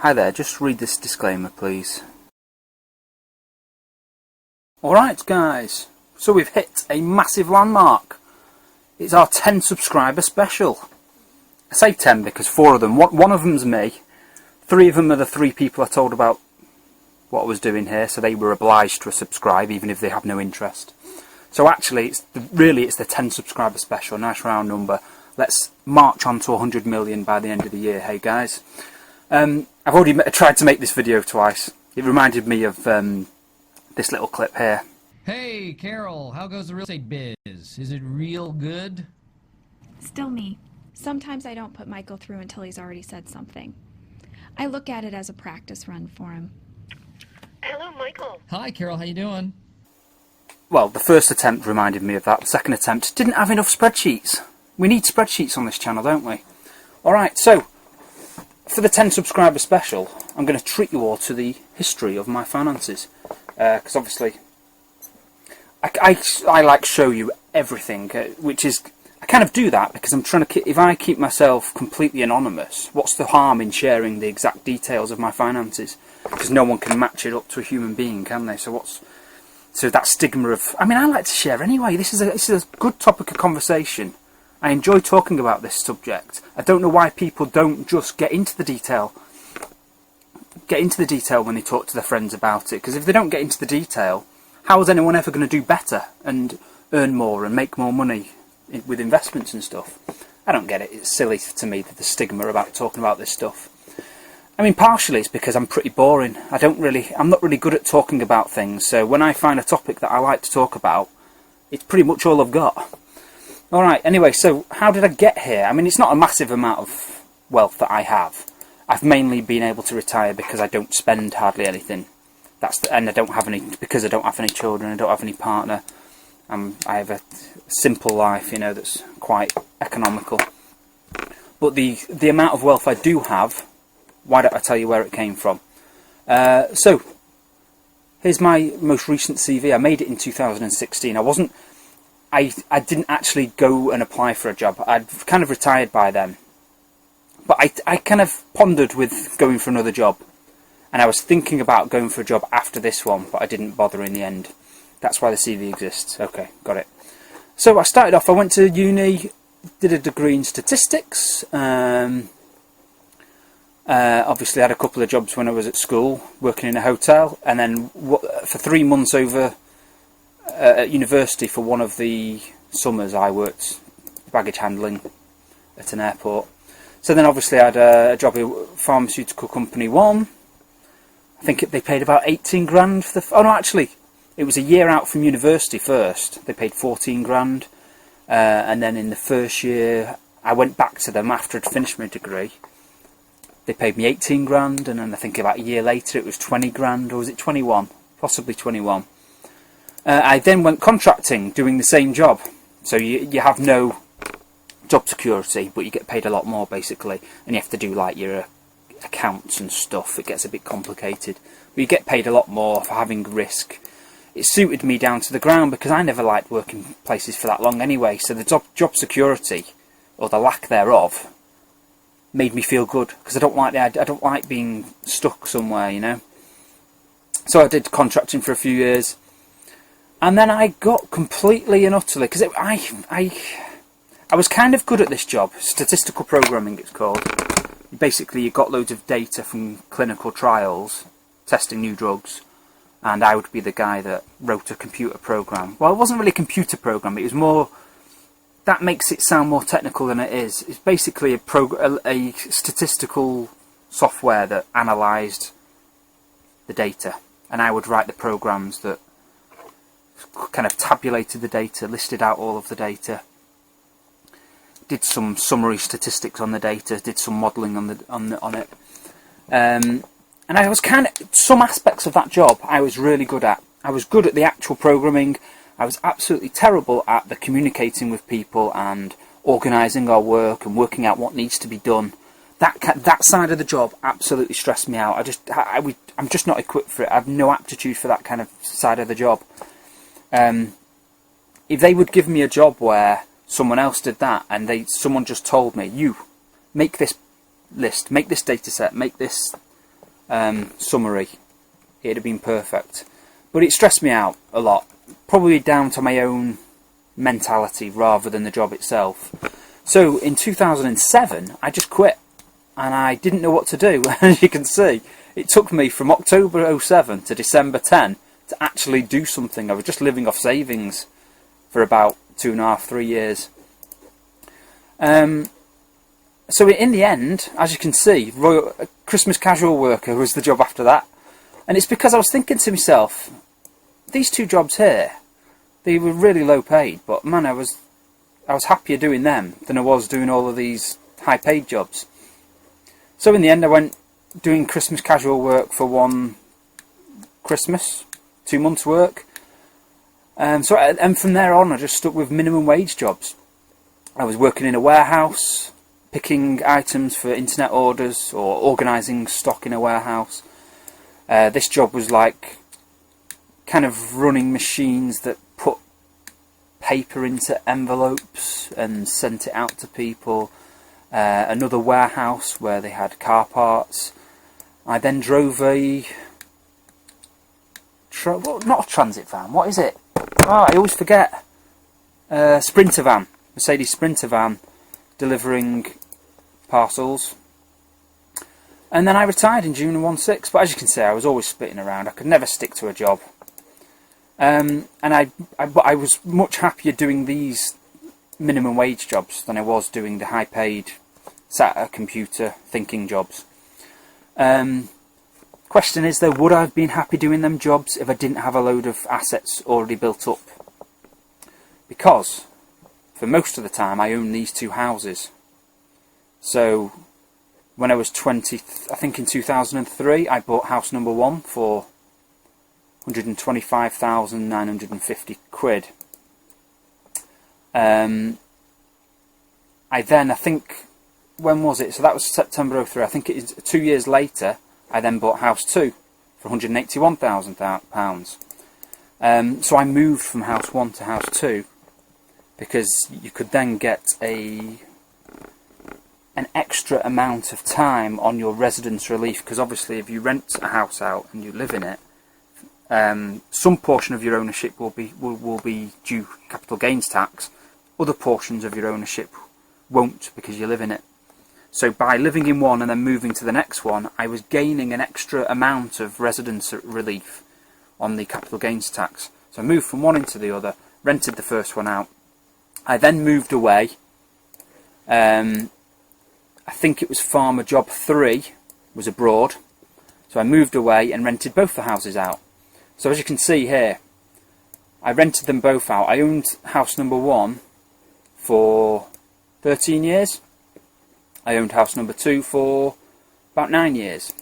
Hi there, just read this disclaimer please. Alright guys, so we've hit a massive landmark. It's our 10 subscriber special. I say 10 because 4 of them, one of them's me, 3 of them are the 3 people I told about what I was doing here, so they were obliged to subscribe even if they have no interest. So actually, it's the 10 subscriber special, nice round number. Let's march on to 100 million by the end of the year, hey guys. I've already tried to make this video twice. It reminded me of this little clip here. Hey Carol, how goes the real estate biz? Is it real good? Still me. Sometimes I don't put Michael through until he's already said something. I look at it as a practice run for him. Hello, Michael. Hi Carol, how you doing? Well, the first attempt reminded me of that. The second attempt didn't have enough spreadsheets. We need spreadsheets on this channel, don't we? Alright, so for the 10 subscriber special, I'm going to treat you all to the history of my finances. Because obviously, I like show you everything, which is, I kind of do that because I'm trying to, if I keep myself completely anonymous, what's the harm in sharing the exact details of my finances? Because no one can match it up to a human being, can they? So that stigma of, I mean, I like to share anyway. This is a good topic of conversation. I enjoy talking about this subject. I don't know why people don't just get into the detail when they talk to their friends about it, because if they don't get into the detail, how is anyone ever going to do better and earn more and make more money with investments and stuff? I don't get it. It's silly to me, the stigma about talking about this stuff. I mean, partially it's because I'm pretty boring. I'm not really good at talking about things, so when I find a topic that I like to talk about, it's pretty much all I've got. Alright, anyway, so how did I get here? I mean, it's not a massive amount of wealth that I have. I've mainly been able to retire because I don't spend hardly anything. And I don't have any, because I don't have any children, I don't have any partner. I have a simple life, you know, that's quite economical. But the amount of wealth I do have, why don't I tell you where it came from? So, here's my most recent CV. I made it in 2016. I didn't actually go and apply for a job. I'd kind of retired by then. But I kind of pondered with going for another job. And I was thinking about going for a job after this one, but I didn't bother in the end. That's why the CV exists. Okay, got it. So I started off, I went to uni, did a degree in statistics. Obviously I had a couple of jobs when I was at school, working in a hotel. And then for 3 months over at university, for one of the summers, I worked baggage handling at an airport. So then obviously I had a job at pharmaceutical company 1. I think they paid about 18 grand for oh no, actually, it was a year out from university first. They paid 14 grand. And then in the first year, I went back to them after I'd finished my degree. They paid me 18 grand, and then I think about a year later it was 20 grand, or was it 21? Possibly 21. I then went contracting, doing the same job. So you have no job security, but you get paid a lot more basically, and you have to do like your accounts and stuff. It gets a bit complicated, but you get paid a lot more for having risk. It suited me down to the ground because I never liked working places for that long anyway, so the job security, or the lack thereof, made me feel good, because I don't like being stuck somewhere, you know. So I did contracting for a few years, and then I got completely and utterly, because I was kind of good at this job, statistical programming it's called. Basically you got loads of data from clinical trials, testing new drugs, and I would be the guy that wrote a computer program. Well, it wasn't really a computer program, it was more, that makes it sound more technical than it is. It's basically a statistical software that analysed the data, and I would write the programs that kind of tabulated the data, listed out all of the data, did some summary statistics on the data, did some modelling on it, and I was kind of, some aspects of that job I was really good at. I was good at the actual programming. I was absolutely terrible at the communicating with people and organising our work and working out what needs to be done. That side of the job absolutely stressed me out. I'm just not equipped for it. I have no aptitude for that kind of side of the job. If they would give me a job where someone else did that, and someone just told me, you make this list, make this data set, make this summary, it'd have been perfect. But it stressed me out a lot, probably down to my own mentality rather than the job itself. So in 2007, I just quit, and I didn't know what to do. As you can see, it took me from October 07 to December 10 to actually do something. I was just living off savings for about 2.5, 3 years. So in the end, as you can see, Christmas casual worker was the job after that. And it's because I was thinking to myself, these two jobs here, they were really low paid, but man, I was happier doing them than I was doing all of these high paid jobs. So in the end, I went doing Christmas casual work for one Christmas, 2 months work. And from there on, I just stuck with minimum wage jobs. I was working in a warehouse, picking items for internet orders or organising stock in a warehouse. This job was like kind of running machines that put paper into envelopes and sent it out to people. Another warehouse where they had car parts. I then drove not a transit van, what is it? Oh, I always forget. Sprinter van, Mercedes Sprinter van, delivering parcels. And then I retired in June of 16, but as you can see, I was always spitting around. I could never stick to a job. And I was much happier doing these minimum wage jobs than I was doing the high paid, sat at a computer thinking jobs. Question is though, would I have been happy doing them jobs if I didn't have a load of assets already built up? Because for most of the time I owned these two houses. So when I was 20, I think in 2003, I bought house number 1 for 125,950 quid. I think, when was it? So that was September 03. I think it is 2 years later, I then bought house 2 for £181,000. So I moved from house 1 to house 2 because you could then get an extra amount of time on your residence relief, because obviously if you rent a house out and you live in it, some portion of your ownership will be due capital gains tax. Other portions of your ownership won't, because you live in it. So by living in one and then moving to the next one, I was gaining an extra amount of residence relief on the capital gains tax. So I moved from one into the other, rented the first one out. I then moved away. I think it was farmer job 3 was abroad. So I moved away and rented both the houses out. So as you can see here, I rented them both out. I owned house number 1 for 13 years. I owned house number 2 for about 9 years.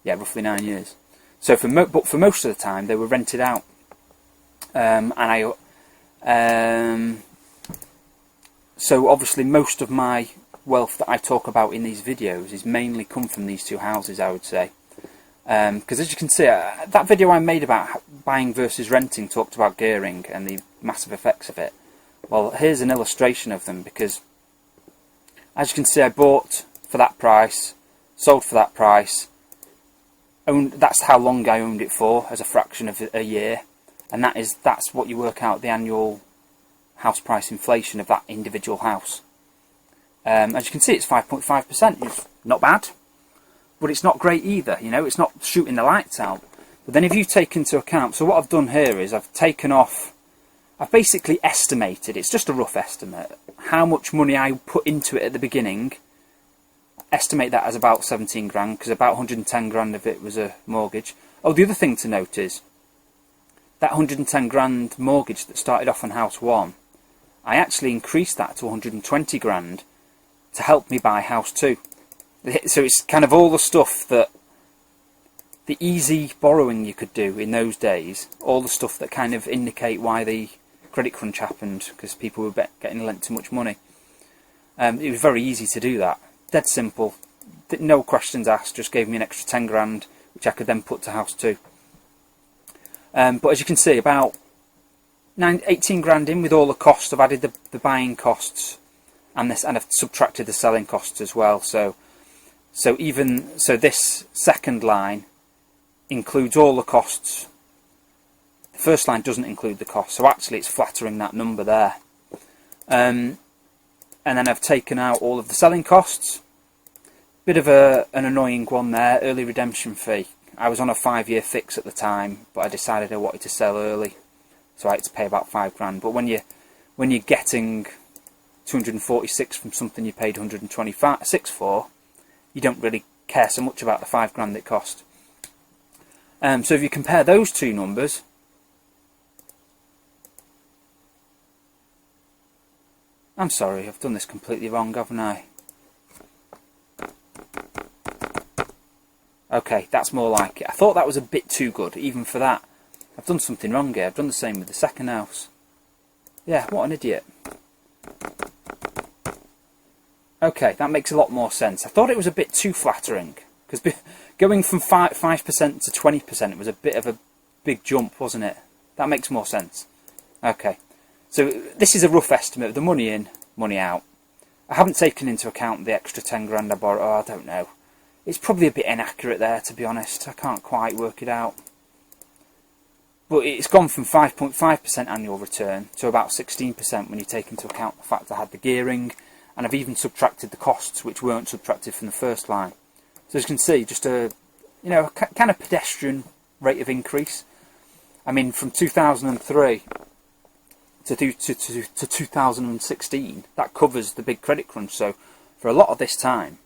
Yeah, roughly 9 years. So but for most of the time they were rented out. So obviously most of my wealth that I talk about in these videos is mainly come from these two houses, I would say. Because as you can see, that video I made about buying versus renting talked about gearing and the massive effects of it. Well, here's an illustration of them, because as you can see, I bought for that price, sold for that price, that's how long I owned it for, as a fraction of a year, and that's what you work out the annual house price inflation of that individual house. As you can see, it's 5.5%. It's not bad, but it's not great either. You know, it's not shooting the lights out. But then if you take into account, so what I've done here is I've basically estimated, it's just a rough estimate, how much money I put into it at the beginning. Estimate that as about 17 grand, because about 110 grand of it was a mortgage. Oh, the other thing to note is, that 110 grand mortgage that started off on house 1, I actually increased that to 120 grand to help me buy house 2. So it's kind of all the stuff that, the easy borrowing you could do in those days, all the stuff that kind of indicate why the credit crunch happened, because people were getting lent too much money. It was very easy to do that. Dead simple. No questions asked, just gave me an extra 10 grand, which I could then put to house 2. But as you can see, about 18 grand in with all the costs. I've added the buying costs and I've subtracted the selling costs as well. So So this second line includes all the costs. The first line doesn't include the cost, so actually it's flattering that number there. And then I've taken out all of the selling costs. Bit of an annoying one there, early redemption fee. I was on a 5-year fix at the time, but I decided I wanted to sell early, so I had to pay about £5 grand. But when you're getting 246 from something you paid 126 for, you don't really care so much about the £5 it cost. So if you compare those two numbers, I'm sorry, I've done this completely wrong, haven't I? Okay, that's more like it. I thought that was a bit too good, even for that. I've done something wrong here. I've done the same with the second house. Yeah, what an idiot. Okay, that makes a lot more sense. I thought it was a bit too flattering, because going from 5% to 20% was a bit of a big jump, wasn't it? That makes more sense. Okay, so this is a rough estimate of the money in, money out. I haven't taken into account the extra 10 grand I borrowed. Oh, I don't know. It's probably a bit inaccurate there, to be honest. I can't quite work it out. But it's gone from 5.5% annual return to about 16% when you take into account the fact I had the gearing, and I've even subtracted the costs which weren't subtracted from the first line. So as you can see, just a kind of pedestrian rate of increase. I mean, from 2003 to 2016, that covers the big credit crunch. So for a lot of this time,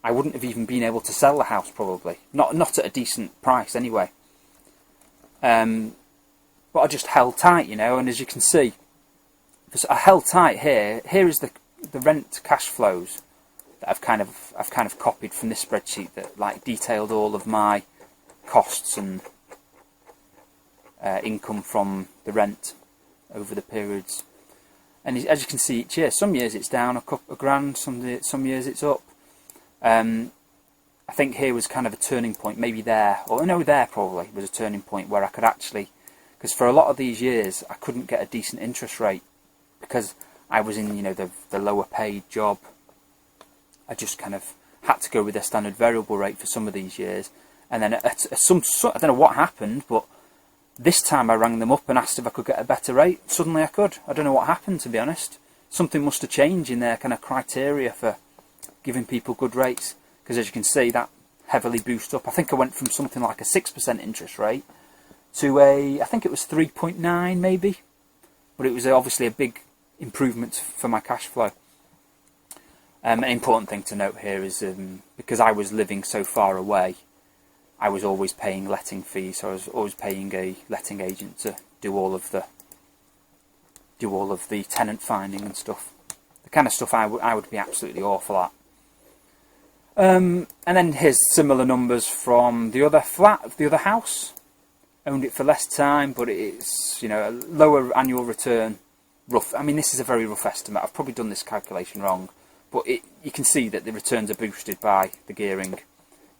I wouldn't have even been able to sell the house, probably. Not at a decent price, anyway. But I just held tight, and as you can see, I held tight here. Here is the rent cash flows that I've kind of copied from this spreadsheet that like detailed all of my costs and income from the rent over the periods. And as you can see each year, some years it's down a grand, some years it's up. I think here was kind of a turning point, maybe there, or no, there probably was a turning point where I could actually, because for a lot of these years I couldn't get a decent interest rate because I was in, the lower paid job. I just kind of had to go with a standard variable rate for some of these years, and then I don't know what happened, but this time I rang them up and asked if I could get a better rate. Suddenly I could. I don't know what happened, to be honest. Something must have changed in their kind of criteria for giving people good rates, because as you can see, that heavily boosted up. I think I went from something like a 6% interest rate to I think it was 3.9 maybe, but it was obviously a big improvement for my cash flow. An important thing to note here is because I was living so far away, I was always paying letting fees, so I was always paying a letting agent to do all of the tenant finding and stuff. The kind of stuff I would be absolutely awful at. And then here's similar numbers from the other flat, the other house. Owned it for less time, but it's a lower annual return. Rough. I mean, this is a very rough estimate. I've probably done this calculation wrong, but you can see that the returns are boosted by the gearing,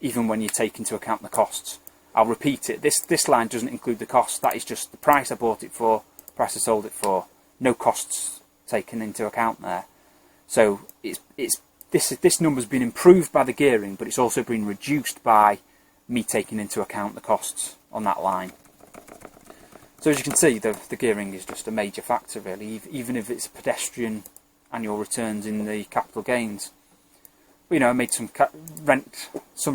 even when you take into account the costs. I'll repeat it. This line doesn't include the cost. That is just the price I bought it for, price I sold it for. No costs taken into account there. So this number's been improved by the gearing, but it's also been reduced by me taking into account the costs on that line. So as you can see, the gearing is just a major factor, really, even if it's pedestrian annual returns in the capital gains. But, I made some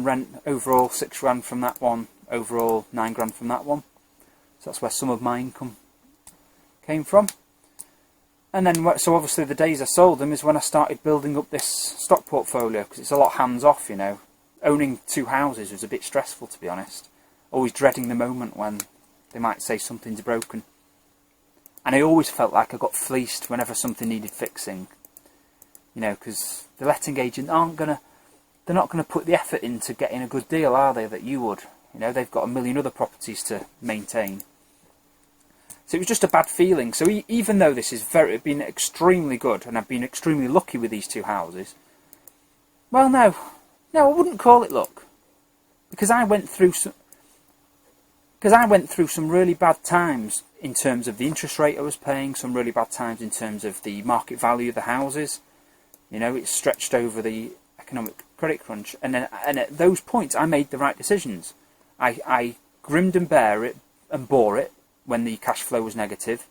rent overall, 6 grand from that one, overall 9 grand from that one. So that's where some of my income came from. And then, so obviously the days I sold them is when I started building up this stock portfolio, because it's a lot hands-off, Owning 2 houses was a bit stressful, to be honest. Always dreading the moment when they might say something's broken. And I always felt like I got fleeced whenever something needed fixing. Because the letting agent they're not going to put the effort into getting a good deal, are they, that you would? They've got a million other properties to maintain. So it was just a bad feeling. So even though this has been extremely good, and I've been extremely lucky with these 2 houses, well, no, I wouldn't call it luck, because I went through some really bad times in terms of the interest rate I was paying, some really bad times in terms of the market value of the houses. It's stretched over the credit crunch, and at those points I made the right decisions. I grimmed and bear it and bore it when the cash flow was negative.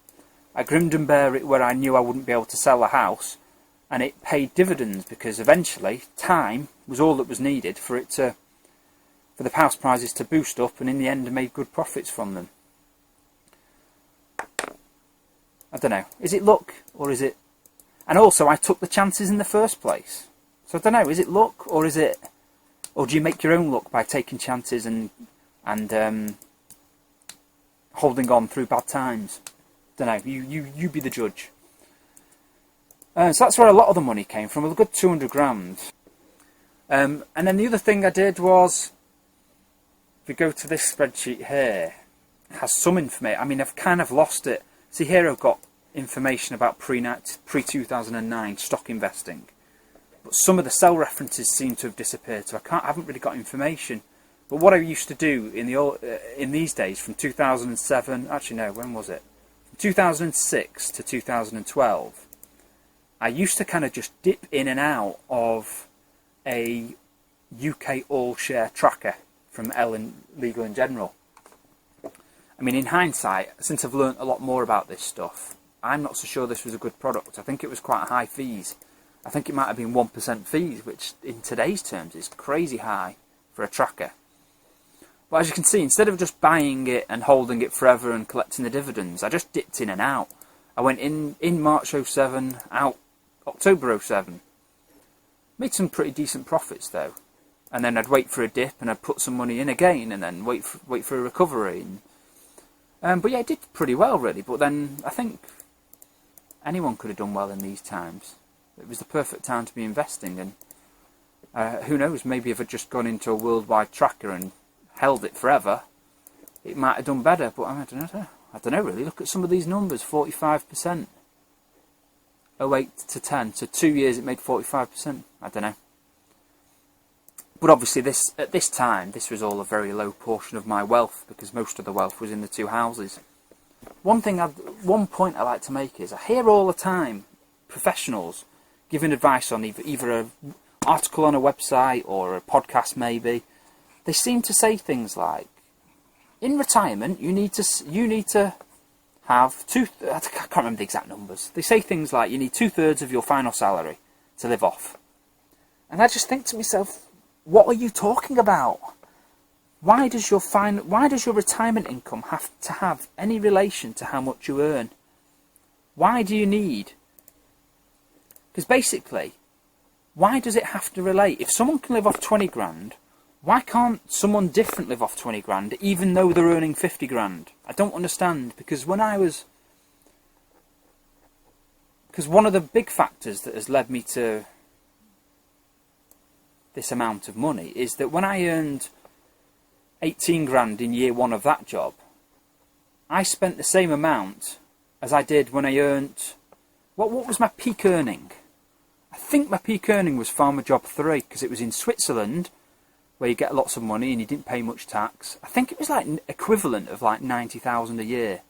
I grimmed and bear it where I knew I wouldn't be able to sell the house, and it paid dividends because eventually time was all that was needed for the house prices to boost up, and in the end I made good profits from them. I don't know. Is it luck or is it? And also I took the chances in the first place. So I don't know. Is it luck or is it? Or do you make your own luck by taking chances and holding on through bad times? Don't know. You be the judge. So that's where a lot of the money came from. A good 200 grand. And then the other thing I did was, if we go to this spreadsheet here, it has some information. I mean, I've kind of lost it. See here, I've got information about pre-2009 stock investing, but some of the cell references seem to have disappeared, so I haven't really got information. But what I used to do in these days, from 2007, actually no, when was it? From 2006 to 2012, I used to kind of just dip in and out of a UK all-share tracker from Legal and General. I mean, in hindsight, since I've learnt a lot more about this stuff, I'm not so sure this was a good product. I think it was quite high fees. I think it might have been 1% fees, which in today's terms is crazy high for a tracker. But as you can see, instead of just buying it and holding it forever and collecting the dividends, I just dipped in and out. I went in March 07, out October 07. Made some pretty decent profits though. And then I'd wait for a dip and I'd put some money in again and then wait for a recovery. But yeah, it did pretty well really. But then I think anyone could have done well in these times. It was the perfect time to be investing, and who knows, maybe if I'd just gone into a worldwide tracker and held it forever, it might have done better. But I don't know really. Look at some of these numbers, 45%. 08 to 10, so 2 years it made 45%. I don't know. But obviously at this time, this was all a very low portion of my wealth, because most of the wealth was in the two houses. One point I like to make is, I hear all the time professionals giving advice on either an article on a website or a podcast maybe. They seem to say things like, in retirement you need to have I can't remember the exact numbers. They say things like you need 2/3 of your final salary to live off. And I just think to myself, what are you talking about? Why does your retirement income have to have any relation to how much you earn? Why do you need? Because basically, why does it have to relate? If someone can live off 20 grand, why can't someone different live off 20 grand, even though they're earning 50 grand? I don't understand, because one of the big factors that has led me to this amount of money is that when I earned 18 grand in year one of that job, I spent the same amount as I did when I earned... What was my peak earning? I think my peak earning was Farmer Job 3, because it was in Switzerland, where you get lots of money and you didn't pay much tax. I think it was like equivalent of like 90,000 a year.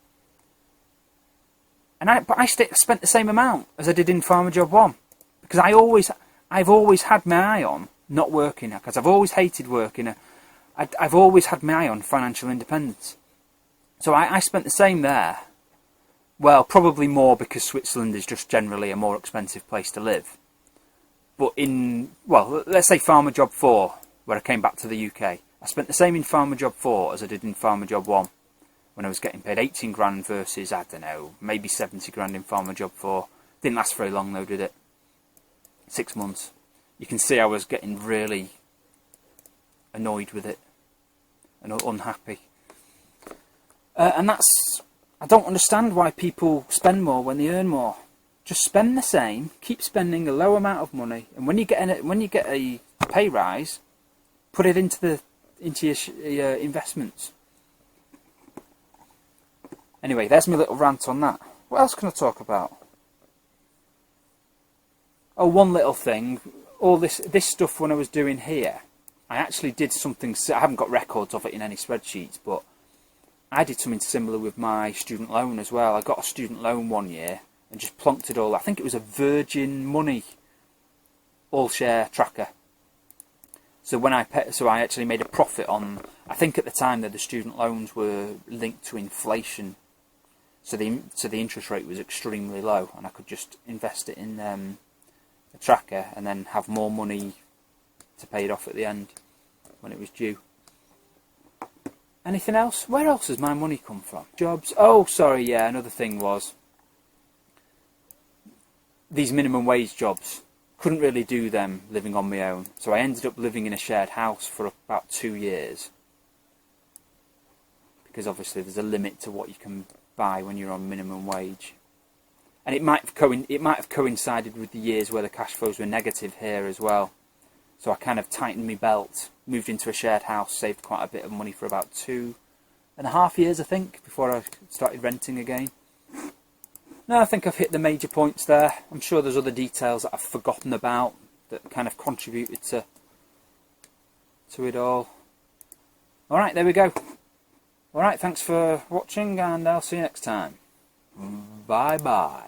But I spent the same amount as I did in Farmer Job 1, because I've always had my eye on not working, because I've always hated working. I've always had my eye on financial independence. So I spent the same there. Well, probably more because Switzerland is just generally a more expensive place to live. But let's say Farmer Job 4, where I came back to the UK. I spent the same in Farmer Job 4 as I did in Farmer Job 1, when I was getting paid 18 grand versus, I don't know, maybe 70 grand in Farmer Job 4. Didn't last very long though, did it? 6 months. You can see I was getting really annoyed with it and unhappy. And I don't understand why people spend more when they earn more. Just spend the same, keep spending a low amount of money, and when you get a pay rise, put it into your investments. Anyway, there's my little rant on that. What else can I talk about? Oh, one little thing. All this stuff when I was doing here, I actually did something. I haven't got records of it in any spreadsheets, but I did something similar with my student loan as well. I got a student loan one year and just plonked it all. I think it was a Virgin Money all-share tracker. So I actually made a profit on. I think at the time that the student loans were linked to inflation, so the interest rate was extremely low, and I could just invest it in a tracker and then have more money to pay it off at the end when it was due. Anything else? Where else has my money come from? Jobs. Oh, sorry. Yeah, another thing was these minimum wage jobs. Couldn't really do them living on my own, so I ended up living in a shared house for about 2 years, because obviously there's a limit to what you can buy when you're on minimum wage, and it might have coincided with the years where the cash flows were negative here as well. So I kind of tightened my belt, moved into a shared house, saved quite a bit of money for about 2.5 years, I think, before I started renting again. No, I think I've hit the major points there. I'm sure there's other details that I've forgotten about that kind of contributed to it all. Alright, there we go. Alright, thanks for watching, and I'll see you next time. Bye bye.